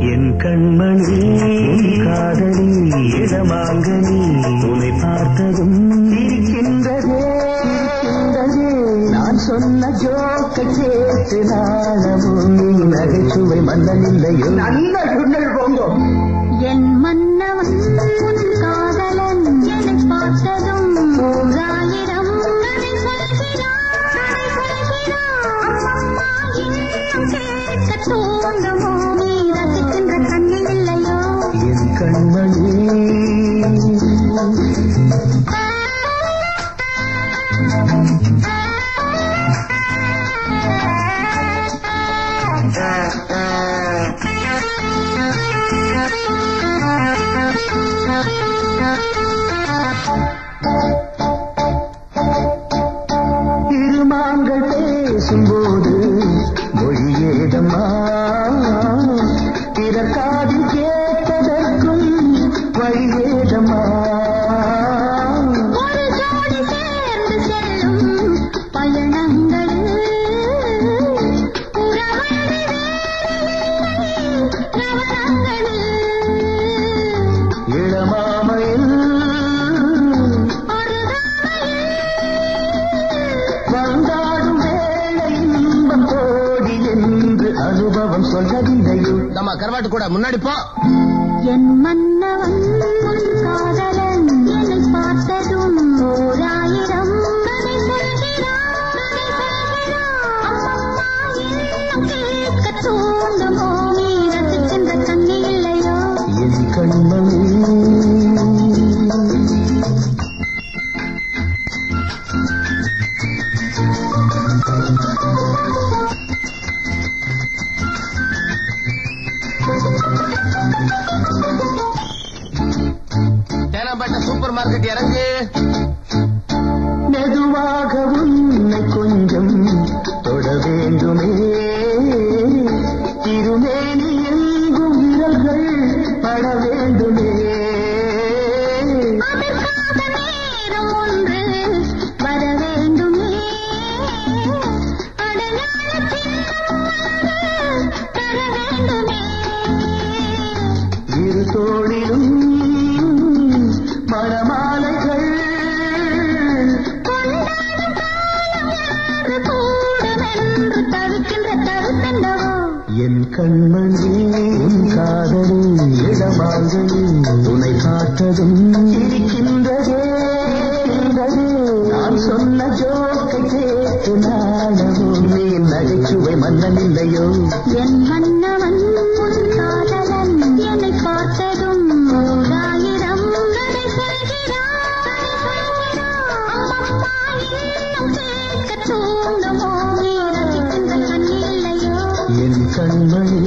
என் கண்மணி காதலி இடமாங்கனி உன்னை பார்த்ததும் இருக்கின்றதே நான் சொன்ன ஜோக்க கேட்டு நாணமும் நீ நகைச்சுவை மன்னனில்லையோ நல்ல சுண்ணல் போங்கோ என் மன்னவன் உன் காதலன் என்னை பார்த்ததும் ஓராயிரம் கதை சொல்கிறான் கேட்க தூண்டுமோ நீ ரசிக்கின்ற கண்ணில் இல்லையோ என் கண்மணி திருமாங்கள் பேசும்போது மொழியேதம்மா பிறக்காது கேட்பதற்கும் வழியேதம்மா ஒரு ஜோடி சேர்ந்து செல்லும் பயணங்களில் உறவழி நவரங்களில் இளமாமையில் வந்தாடும் வேளை இன்பம் கோடி என்று அனுபவம் சொல்லவில்லையோ நம்ம கரவாட்டு கூட முன்னாடி போ என் மன்னவன் உன் காதலன் என்னை பார்த்ததும் ஓராயிரம் கதை சொல்கிறான் அம்மம்மா இன்னும் கேட்க தூண்டுமோ நீ ரசிக்கின்ற கண்ணி இல்லையோ என் கண்மணி தேனாம்பேட்டை சூப்பர் மார்க்கெட் இறங்கு மெதுவாக உன்னை கொஞ்சம் தொட வேண்டுமே திருமேனி எங்கும் விரல்கள் பட வேண்டுமே அதற்காக நேரம் ஒன்று வர வேண்டுமே அடையாள சின்னம் தர வேண்டுமே இரு தோளிலும் மணமாலைகள் கொண்டாடும் காலம் யாரு கூடுமென்று தவிக்கின்ற தவித்தெண்டவோ என் கண்மணி உன் காதலி இடமாங்கனி உன்னை பார்த்ததும் இருக்கின்றதே நான் சொன்ன ஜோக்கை கேட்டு நாளவும் நீ நகைச்சுவை மன்னனில்லையோ என் மன்னவன் உன் காதலன் என்னை பார்த்ததும் ஓராயிரம் கதை சொல்கிறான் அம்மம்மா இன்னும் கேட்க தூண்டுமோ நீ ரசிக்கின்ற கண்ணி இல்லையோ என் கண்மணி